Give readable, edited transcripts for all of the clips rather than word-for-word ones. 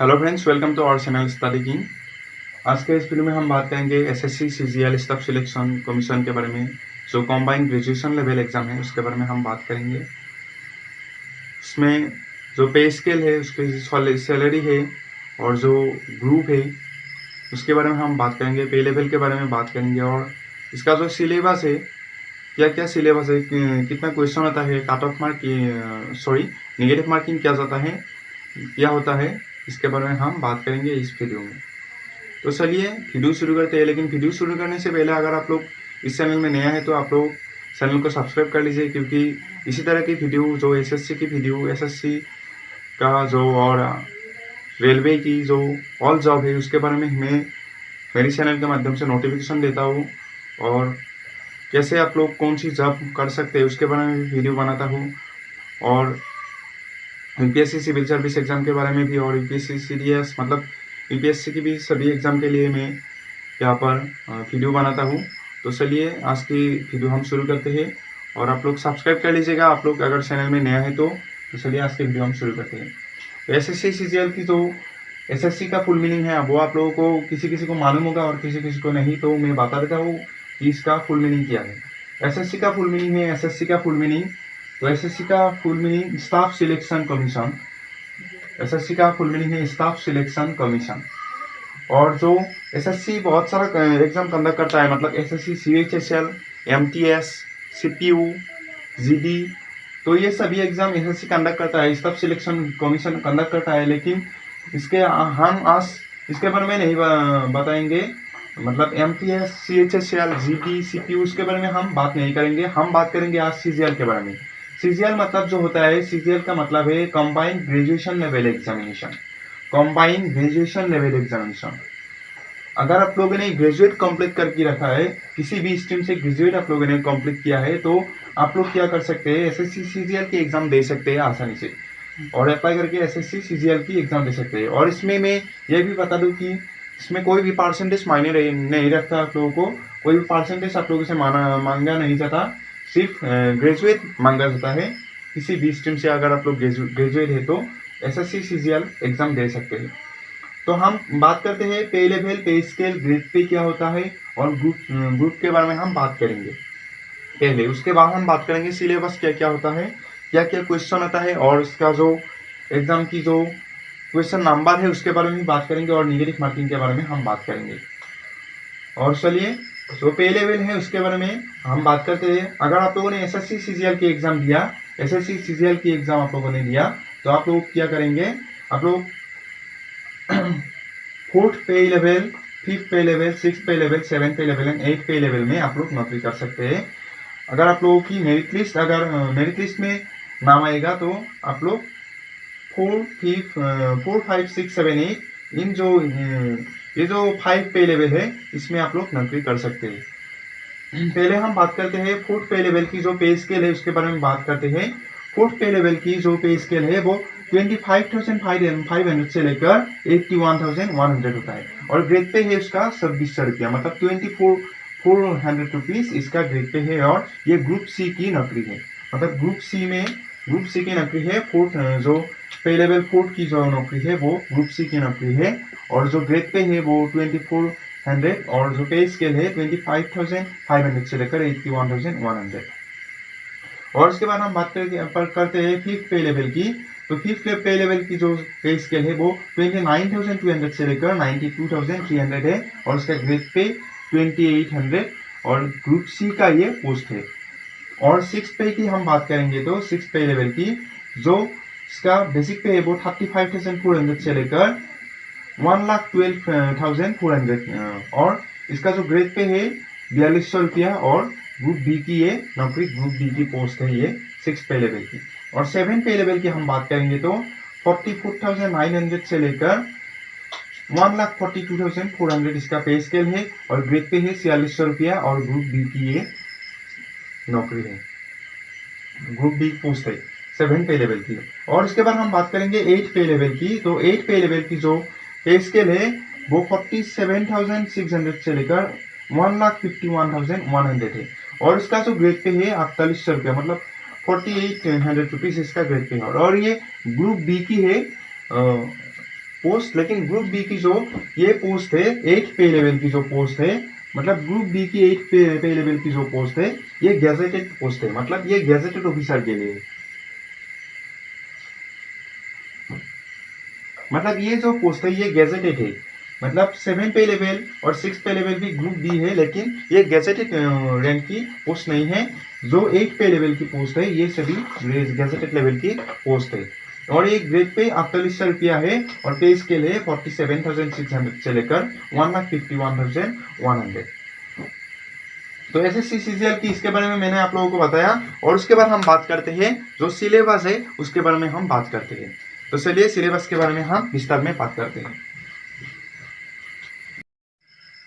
Hello friends, welcome to our channel study king. आज के इस वीडियो में हम बात करेंगे SSC CGL staff selection commission के बारे में। जो कॉम्बाइंड ग्रेजुएशन लेवल एग्जाम है उसके बारे में हम बात करेंगे। उसमें जो पे स्केल है, उसकी सैलरी है और जो ग्रुप है उसके बारे में हम बात करेंगे। पे लेवल के बारे में बात करेंगे और इसका जो सिलेबस है, क्या क्या सिलेबस है, कितना क्वेश्चन आता है, cut off mark negative marking क्या जाता है, क्या होता है, इसके बारे में हम बात करेंगे इस वीडियो में। तो चलिए वीडियो शुरू करते हैं। लेकिन वीडियो शुरू करने से पहले अगर आप लोग इस चैनल में नया है तो आप लोग चैनल को सब्सक्राइब कर लीजिए, क्योंकि इसी तरह की वीडियो, जो एसएससी की वीडियो, एसएससी का जो और रेलवे की जो ऑल जॉब है उसके बारे में मैं मेरे चैनल के माध्यम से नोटिफिकेशन देता हूँ, और कैसे आप लोग कौन सी जॉब कर सकते हैं उसके बारे में भी वीडियो बनाता हूँ, और यूपीएससी सिविल सर्विस एग्जाम के बारे में भी, और यूपीएससी सीडीएस मतलब यूपीएससी की भी सभी एग्जाम के लिए मैं यहाँ पर वीडियो बनाता हूँ। तो चलिए आज की वीडियो हम शुरू करते हैं, और आप लोग सब्सक्राइब कर लीजिएगा आप लोग अगर चैनल में नया है तो चलिए आज की वीडियो हम शुरू करते हैं। तो एसएससी सीजीएल की जो एसएससी का फुल मीनिंग है वो आप लोगों को किसी किसी को मालूम होगा और किसी किसी को नहीं, तो मैं बता देता हूँ कि इसका फुल मीनिंग क्या है। एसएससी का फुल मीनिंग है, एसएससी का फुल मीनिंग, तो एसएससी का full meaning staff selection commission. SSC का फुल मीनिंग है स्टाफ सिलेक्शन कमीशन। और जो एसएससी बहुत सारा एग्जाम कंडक्ट करता है, मतलब SSC CHSL, MTS, CPU, GD, तो ये सभी एग्जाम एसएससी कंडक्ट करता है, स्टाफ सिलेक्शन कमीशन कंडक्ट करता है। लेकिन हम आज इसके बारे में नहीं बताएंगे, मतलब एमटीएस, सीएचएसएल, जीडी, सीपीयू उसके बारे में हम बात नहीं करेंगे। हम बात करेंगे आज सीजीएल के बारे में। सीजीएल मतलब जो होता है, सीजीएल का मतलब है combined graduation level examination. Combined graduation level examination. अगर आप लोगों ने ग्रेजुएट कंप्लीट करके रखा है, किसी भी स्ट्रीम से ग्रेजुएट आप लोगों ने कंप्लीट किया है, तो आप लोग क्या कर सकते हैं, एसएससी सीजीएल की एग्जाम दे सकते हैं आसानी से, और अप्लाई करके एसएससी सीजीएल की एग्जाम दे सकते हैं। और इसमें मैं ये भी बता दूं कि इसमें कोई भी परसेंटेज मायने नहीं रखता। आप लोगों को कोई भी परसेंटेज आप लोगों से मांगा नहीं जाता, सिर्फ ग्रेजुएट मांगा जाता है। किसी भी स्ट्रीम से अगर आप लोग ग्रेजुएट है तो एसएससी सीजीएल एग्जाम दे सकते हैं। तो हम बात करते हैं पे लेवल, पे स्केल, ग्रेड पे क्या होता है, और ग्रुप के बारे में हम बात करेंगे पहले। उसके बाद हम बात करेंगे सिलेबस क्या क्या होता है, क्या क्या क्वेश्चन आता है, और इसका जो एग्जाम की जो क्वेश्चन नंबर है उसके बारे में भी बात करेंगे, और नेगेटिव मार्किंग के बारे में हम बात करेंगे। और चलिए जो पे लेवल है उसके बारे में हम बात करते हैं। अगर आप लोगों ने एसएससी सीजीएल की एग्जाम दिया, एसएससी सीजीएल की एग्जाम आप लोगों ने दिया, तो आप लोग क्या करेंगे, आप लोग फोर्थ पे लेवल, फिफ्थ पे लेवल, सिक्स पे लेवल, सेवन पे लेवल एंड एट पे लेवल में आप लोग नौकरी कर सकते हैं। अगर आप लोगों की मेरिट लिस्ट, अगर मेरिट लिस्ट में नाम आएगा तो आप लोग 4, 5, 6, 7, 8 इन जो ये जो 5 पे लेवल है इसमें आप लोग नौकरी कर सकते हैं। पहले हम बात करते हैं फोर्थ पे लेवल की जो पे स्केल है उसके बारे में बात करते हैं। फोर्थ पे लेवल की जो पे स्केल है वो 25,500 से लेकर 81,100 होता है, और ग्रेड पे है उसका 2600 रुपया, मतलब 24,400 रुपीज इसका ग्रेड पे है। और ये ग्रुप सी की नौकरी है, मतलब ग्रुप सी की नौकरी है। फोर्थ जो पे लेवल फोर्थ की जो नौकरी है वो ग्रुप सी की नौकरी है, और जो ग्रेड पे है वो 2400, और जो पे स्केल है 25,500 से लेकर 81,100। और उसके बाद हम बात करते हैं फिफ्थ पे लेवल की। तो फिफ्थ पे लेवल की जो पे स्केल है वो 29,200 से लेकर 92,300 है, और उसका ग्रेड पे 2800, और ग्रुप सी का ये पोस्ट है। और सिक्स पे की हम बात करेंगे तो सिक्स पे लेवल की जो इसका बेसिक पे है वो 35,400 से लेकर 1,12,400, और इसका जो ग्रेड पे है 4200 रुपया, और ग्रुप बी की ये नौकरी, ग्रुप बी की पोस्ट है ये सिक्स पे लेवल की। और सेवन पे लेवल की हम बात करेंगे तो 44,900 से लेकर 1,42,400 इसका पे स्केल है, और ग्रेड पे है 4600 रुपया, और ग्रुप बी की ये नौकरी है, ग्रुप बी पोस्ट है सेवन पे लेवल की। और उसके बाद हम बात करेंगे एट पे लेवल की। तो एट पे लेवल की जो पे स्केल है वो 47,600 से लेकर 1,51,100 है, और इसका जो ग्रेड पे है 4800 रुपया, मतलब 4800 रुपीज इसका ग्रेड पे है। और ये ग्रुप बी की है, पोस्ट, लेकिन ग्रुप बी की जो ये पोस्ट है 8 पे लेवल की जो पोस्ट है, मतलब ग्रुप बी की 8 पे लेवल की जो पोस्ट है ये गैजेटेड पोस्ट है, मतलब ये गैजेटेड ऑफिसर के लिए, मतलब ये जो पोस्ट है ये गैजेटेड है, मतलब 7 पे लेवल और 6 पे लेवल भी ग्रुप बी है, लेकिन ये गैजेटेड रैंक की पोस्ट नहीं है। जो 8 पे लेवल की पोस्ट है ये सभी गैजेटेड लेवल की पोस्ट है, और ये ग्रेड पे 4800 है, और पे स्केल है 47,600 से लेकर 1,51,100। तो एसएससी सीजीएल की इसके बारे में मैंने आप लोगों को बताया, और उसके बाद हम बात करते हैं जो सिलेबस है उसके बारे में हम बात करते हैं। तो चलिए सिलेबस के बारे में हम विस्तार में बात करते हैं।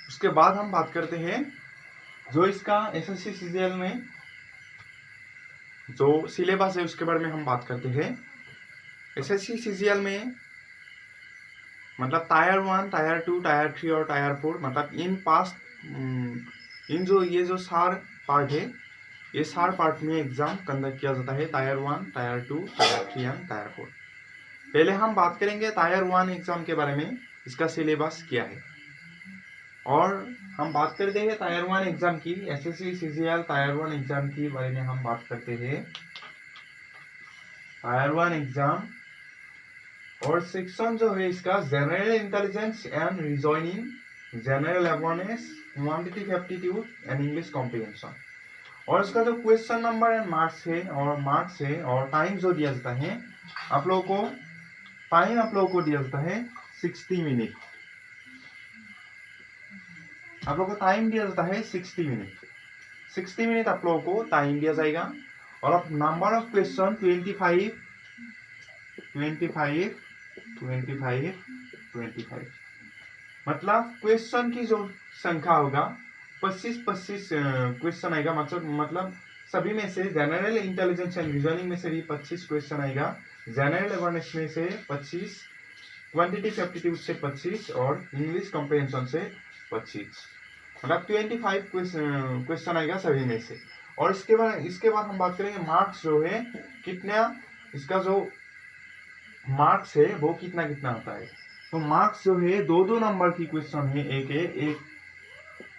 उसके बाद हम बात करते हैं जो इसका एसएससी सीजीएल में जो सिलेबस है उसके बारे में हम बात करते हैं। एसएससी सीजीएल में मतलब टायर 1, टायर 2, टायर 3 और टायर 4, मतलब इन जो ये जो सार पार्ट है ये सार पार्ट में एग्जाम कंडक्ट किया जाता है, tyre 1, tyre 2, tyre 3 and tyre 4। पहले हम बात करेंगे टायर 1 एग्जाम के बारे में, इसका सिलेबस क्या है, और हम बात करते हैं टायर 1 एग्जाम की, एसएससी सीजीएल टायर 1 एग्जाम की बारे में हम बात करते हैं। टायर 1 एग्जाम और सेक्शन जो है इसका general intelligence and reasoning, general awareness, quantitative aptitude and English comprehension, और इसका जो क्वेश्चन नंबर एंड मार्क्स है और टाइम जो दिया जाता है आप लोगों को, टाइम आप लोगों को दिया जाता है 60 मिनट, आप लोगों को टाइम दिया जाता है 60 मिनट, 60 मिनट आप लोगों को टाइम दिया जाएगा, और अब नंबर ऑफ क्वेश्चन 25, मतलब क्वेश्चन की जो संख्या होगा 25 क्वेश्चन आएगा, मतलब सभी में से जनरल इंटेलिजेंस एंड रीजनिंग में से भी 25 क्वेश्चन आएगा, जनरल अवेयरनेस में से 25, क्वांटिटेटिव एप्टीट्यूड से 25 और इंग्लिश कॉम्प्रिहेंशन से 25, मतलब 25 क्वेश्चन आएगा सभी में से। और इसके बाद हम बात करेंगे मार्क्स जो है कितना, इसका जो मार्क्स है वो कितना होता है। तो मार्क्स जो है दो नंबर की क्वेश्चन है,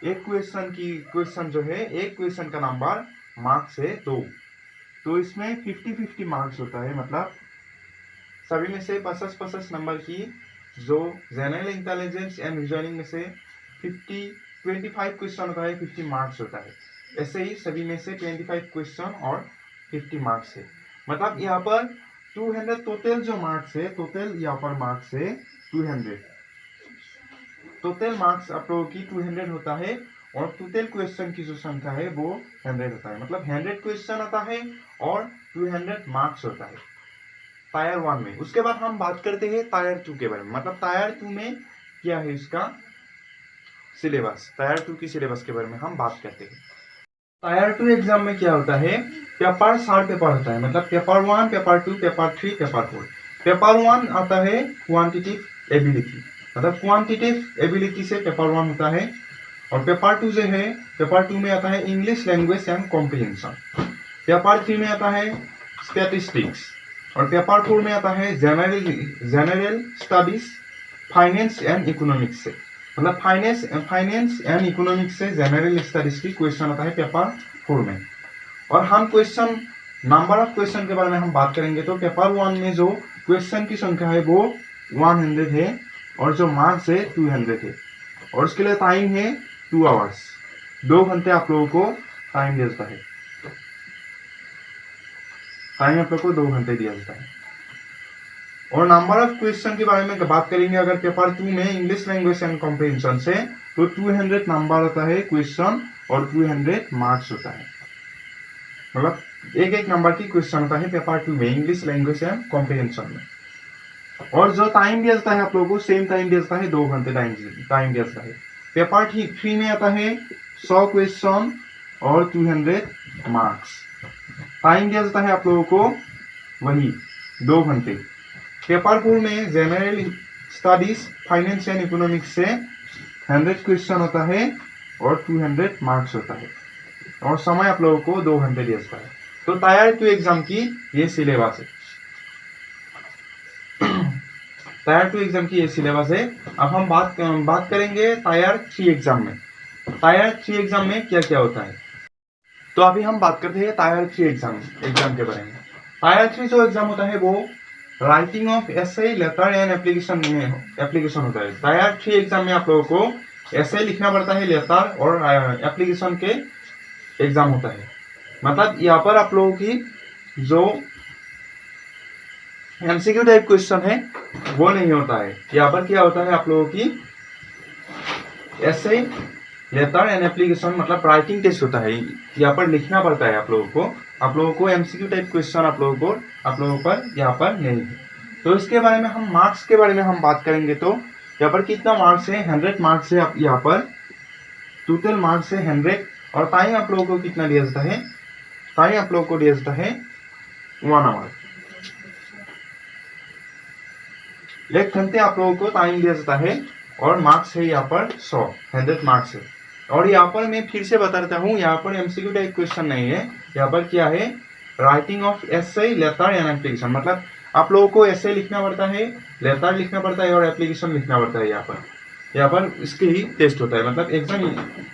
एक क्वेश्चन जो है एक क्वेश्चन का नंबर मार्क्स है 2, तो इसमें 50-50 मार्क्स होता है, मतलब सभी में से 50 नंबर की, जो जनरल इंटेलिजेंस एंड रीजनिंग में से 25 क्वेश्चन होता है 50 मार्क्स होता है, ऐसे ही सभी में से 25 क्वेश्चन और 50 मार्क्स है, मतलब यहाँ पर 200 टोटल जो मार्क्स है, टोटल यहाँ पर मार्क्स है 200, टोटल मार्क्स आप लोगों की 200 होता है, और टोटल क्वेश्चन की जो संख्या है वो 100 होता है, मतलब 100 क्वेश्चन होता है और 200 मार्क्स होता है टायर 1 में। उसके बाद हम बात करते हैं टायर 2 के बारे में, मतलब टायर 2 में क्या है इसका सिलेबस, टायर 2 की सिलेबस के बारे में हम बात करते हैं। टायर 2 एग्जाम में क्या होता है, पेपर 4 पेपर होता है, मतलब paper 1, paper 2, paper 3, paper 4। Paper 1 आता है क्वांटिटेटिव एबिलिटी, मतलब क्वांटिटेटिव एबिलिटी से पेपर 1 होता है, और पेपर 2 जो है पेपर 2 में आता है English language and comprehension, paper 3 में आता है स्टैटिस्टिक्स, और पेपर 4 में आता है general studies, finance and economics से, मतलब फाइनेंस एंड इकोनॉमिक्स से जनरल स्टडीज की क्वेश्चन आता है पेपर 4 में। और हम क्वेश्चन नंबर ऑफ क्वेश्चन के बारे में हम बात करेंगे, तो पेपर 1 में जो क्वेश्चन की संख्या है वो 100 है, और जो मार्क्स है 200 है, और उसके लिए टाइम है 2 आवर्स, 2 घंटे आप लोगों को टाइम दिया जाता है, टाइम आप लोगों को 2 घंटे दिया जाता है। और नंबर ऑफ क्वेश्चन के बारे में बात करेंगे, अगर पेपर 2 में इंग्लिश लैंग्वेज एंड कॉम्प्रिहेंशन से, तो 200 नंबर होता है क्वेश्चन और 200 मार्क्स होता है, मतलब एक नंबर की क्वेश्चन होता है पेपर 2 में इंग्लिश लैंग्वेज एंड कॉम्प्रिहेंशन में। और जो टाइम दिया जाता है आप लोगों को सेम टाइम दिया जाता है, 2 घंटे टाइम दिया जाता है। पेपर 3 में आता है 100 क्वेश्चन और 200 मार्क्स, टाइम दिया जाता है आप लोगों को वही 2 घंटे। पेपर 4 में general studies, finance and economics से 100 क्वेश्चन होता है और 200 मार्क्स होता है, और समय आप लोगों को 2 घंटे दिया जाता है। तो टायर 2 एग्जाम की ये सिलेबस है। टायर 2 एग्जाम की ये सिलेबस है। अब हम बात करेंगे टायर 3 एग्जाम में। टायर 3 एग्जाम में क्या क्या होता है। तो अभी हम बात करते हैं टायर 3 एग्जाम के बारे में। टायर 3 जो एग्जाम होता है वो writing of essay, letter and application होता है। टायर 3 एग्जाम में आप लोगों को एसे लिखना पड़ता है, लेटर और एप्लीकेशन के एग्जाम होता है। मतलब यहाँ पर आप लोगों की जो एमसीक्यू टाइप क्वेश्चन है वो नहीं होता है। यहाँ पर क्या होता है, आप लोगों की ऐसे लेटर एंड एप्लीकेशन मतलब राइटिंग टेस्ट होता है। यहाँ पर लिखना पड़ता है आप लोगों को एमसीक्यू टाइप क्वेश्चन आप लोगों पर यहाँ पर नहीं है। तो इसके बारे में हम मार्क्स के बारे में हम बात करेंगे। तो यहाँ पर कितना मार्क्स है, 100 मार्क्स है। यहाँ पर टोटल मार्क्स है 100। और टाइम आप लोगों को कितना दिया जाता है, टाइम आप लोगों को दिया जाता है 1 आवर। 1 घंटे आप लोगों को टाइम दिया जाता है। और मार्क्स है यहाँ पर 100 मार्क्स है। और यहाँ पर मैं फिर से बता देता हूँ, यहाँ पर एमसीक्यू टाइप क्वेश्चन नहीं है। यहाँ पर क्या है, writing of essay, letter and application. मतलब आप लोगों को एसे लिखना पड़ता है, लेटर लिखना पड़ता है और एप्लीकेशन लिखना पड़ता है। यहाँ पर इसके ही टेस्ट होता है। मतलब एग्जाम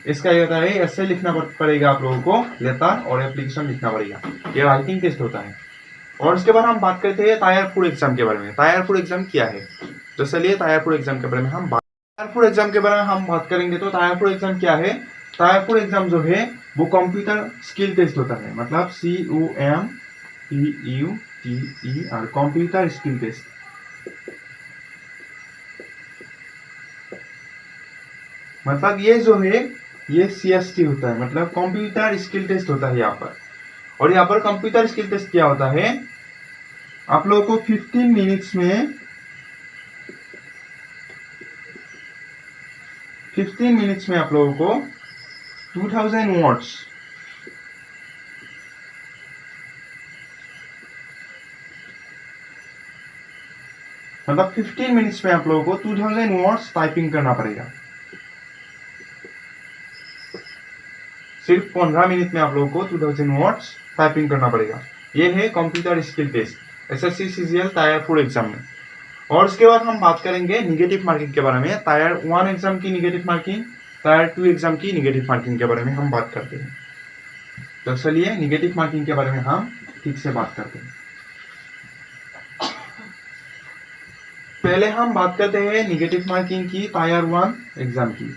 इसका ये होता है, एसे लिखना पड़ेगा आप लोगों को, लेटर और एप्लीकेशन लिखना पड़ेगा। ये राइटिंग टेस्ट होता है। और इसके बाद हम बात करते हैं टायर 4 एग्जाम के बारे में। टायर 4 एग्जाम क्या है, तो चलिए टायर 4 एग्जाम के बारे में हम टायर 4 एग्जाम के बारे में हम बात करेंगे। तो टायर 4 एग्जाम क्या है, टायर 4 एग्जाम जो है वो कंप्यूटर स्किल टेस्ट होता है। मतलब COMPUTER कंप्यूटर स्किल टेस्ट। मतलब ये जो है ये CST होता है, मतलब कंप्यूटर स्किल टेस्ट होता है यहाँ पर। और यहाँ पर कंप्यूटर स्किल टेस्ट क्या होता है, आप लोगों को 15 मिनट्स में आप लोगों को 2000 वर्ड्स मतलब 15 मिनट्स में आप लोगों को 2000 वर्ड्स टाइपिंग करना पड़ेगा। सिर्फ 15 मिनट में आप लोगों को 2000 वर्ड्स टाइपिंग करना पड़ेगा। ये है computer skill test SSC CGL tier 4 exam में। और उसके बाद हम बात करेंगे निगेटिव मार्किंग के बारे में। टायर 1 एग्जाम की निगेटिव मार्किंग, टायर 2 एग्जाम की निगेटिव मार्किंग के बारे में हम बात करते हैं। तो चलिए निगेटिव मार्किंग के बारे में हम ठीक से बात करते हैं। पहले हम बात करते हैं निगेटिव मार्किंग की टायर 1 एग्जाम की।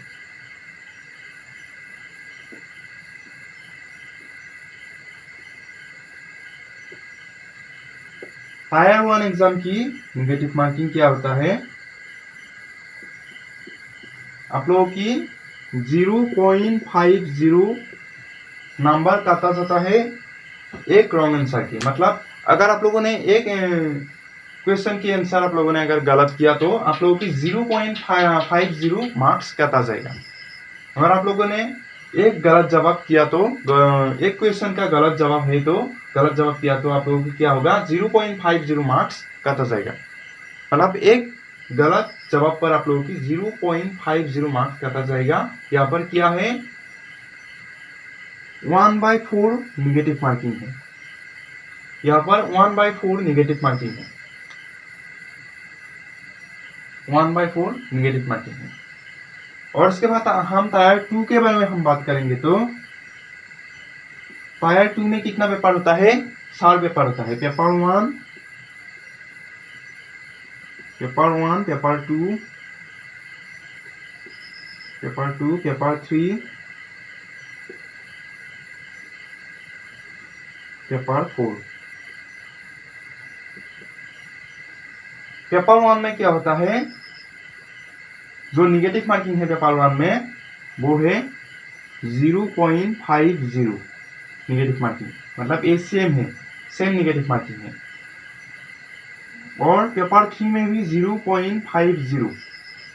टायर 1 एग्जाम की निगेटिव मार्किंग क्या होता है, आप लोगों की 0.50 नंबर काटा जाता है एक रॉन्ग आंसर की। मतलब अगर आप लोगों ने एक क्वेश्चन की आंसर आप लोगों ने अगर गलत किया तो आप लोगों की 0.50 मार्क्स काटा जाएगा। अगर आप लोगों ने एक गलत जवाब किया तो, एक क्वेश्चन का गलत जवाब है तो गलत जवाब किया तो आप लोगों को क्या होगा, 0.50 मार्क्स काटा जाएगा। मतलब एक गलत जवाब पर आप लोगों की 0.50 मार्क्स काटा जाएगा। यहाँ पर क्या है, 1/4 निगेटिव मार्किंग है। यहाँ पर 1/4 निगेटिव मार्किंग है, 1/4 निगेटिव मार्किंग है। और इसके बाद हम टायर 2 के बारे में हम बात करेंगे। तो टायर 2 में कितना पेपर होता है, 4 पेपर होता है। Paper 1, paper 2, paper 3, paper 4। Paper 1 में क्या होता है, जो निगेटिव मार्किंग है पेपर 1 में वो है 0.50 निगेटिव मार्किंग। मतलब ये सेम निगेटिव मार्किंग है। और पेपर 3 में भी 0.50,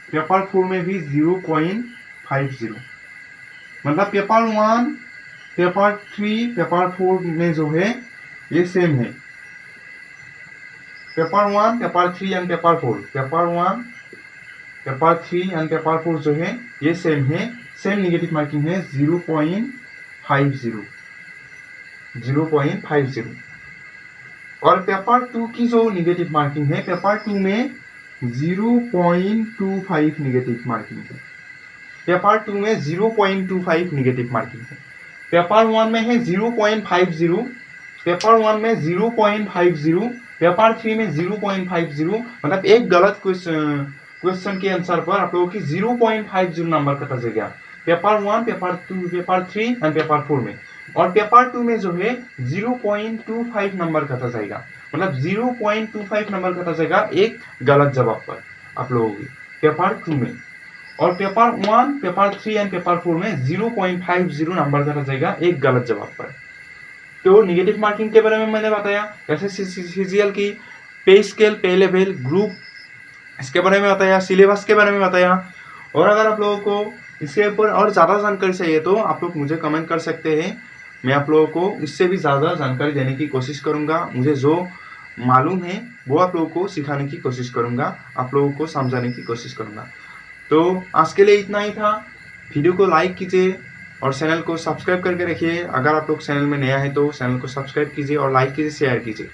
पेपर 4 में भी 0.50। मतलब पेपर 1, पेपर 3, पेपर 4 में जो है ये सेम है। Paper 1, paper 3 and paper 4, paper 1, paper 3 and paper 4 जो है ये सेम है। सेम निगेटिव मार्किंग है 0.50। और पेपर 2 की जो निगेटिव मार्किंग है, पेपर 2 में 0.25 निगेटिव मार्किंग है। पेपर 2 में 0.25 निगेटिव मार्किंग है। पेपर 1 में है 0.50, पेपर 1 में 0.50, पेपर 3 में 0.50, मतलब एक गलत क्वेश्चन के आंसर पर आप लोगों की 0.50 नंबर कटा जाएगा paper 1, paper 2, paper 3 and paper 4 में। और पेपर 2 में जो है 0.25 नंबर कटा जाएगा, मतलब 0.25 नंबर कटा जाएगा एक गलत जवाब पर आप लोगों की पेपर 2 में। और पेपर 1, पेपर 3 एंड पेपर 4 में 0.50 नंबर कटा जाएगा एक गलत जवाब पर। तो निगेटिव मार्किंग के बारे में मैंने बताया, जैसे सीजीएल की पे स्केल, पे लेवल, ग्रुप, इसके बारे में बताया, सिलेबस के बारे में बताया। और अगर आप लोगों को इसके ऊपर और ज़्यादा जानकारी चाहिए तो आप लोग मुझे कमेंट कर सकते हैं। मैं आप लोगों को इससे भी ज़्यादा जानकारी देने की कोशिश करूँगा। मुझे जो मालूम है वो आप लोगों को सिखाने की कोशिश करूँगा, आप लोगों को समझाने की कोशिश करूँगा। तो आज के लिए इतना ही था। वीडियो को लाइक कीजिए और चैनल को सब्सक्राइब करके रखिए। अगर आप लोग चैनल में नया है तो चैनल को सब्सक्राइब कीजिए और लाइक कीजिए, शेयर कीजिए।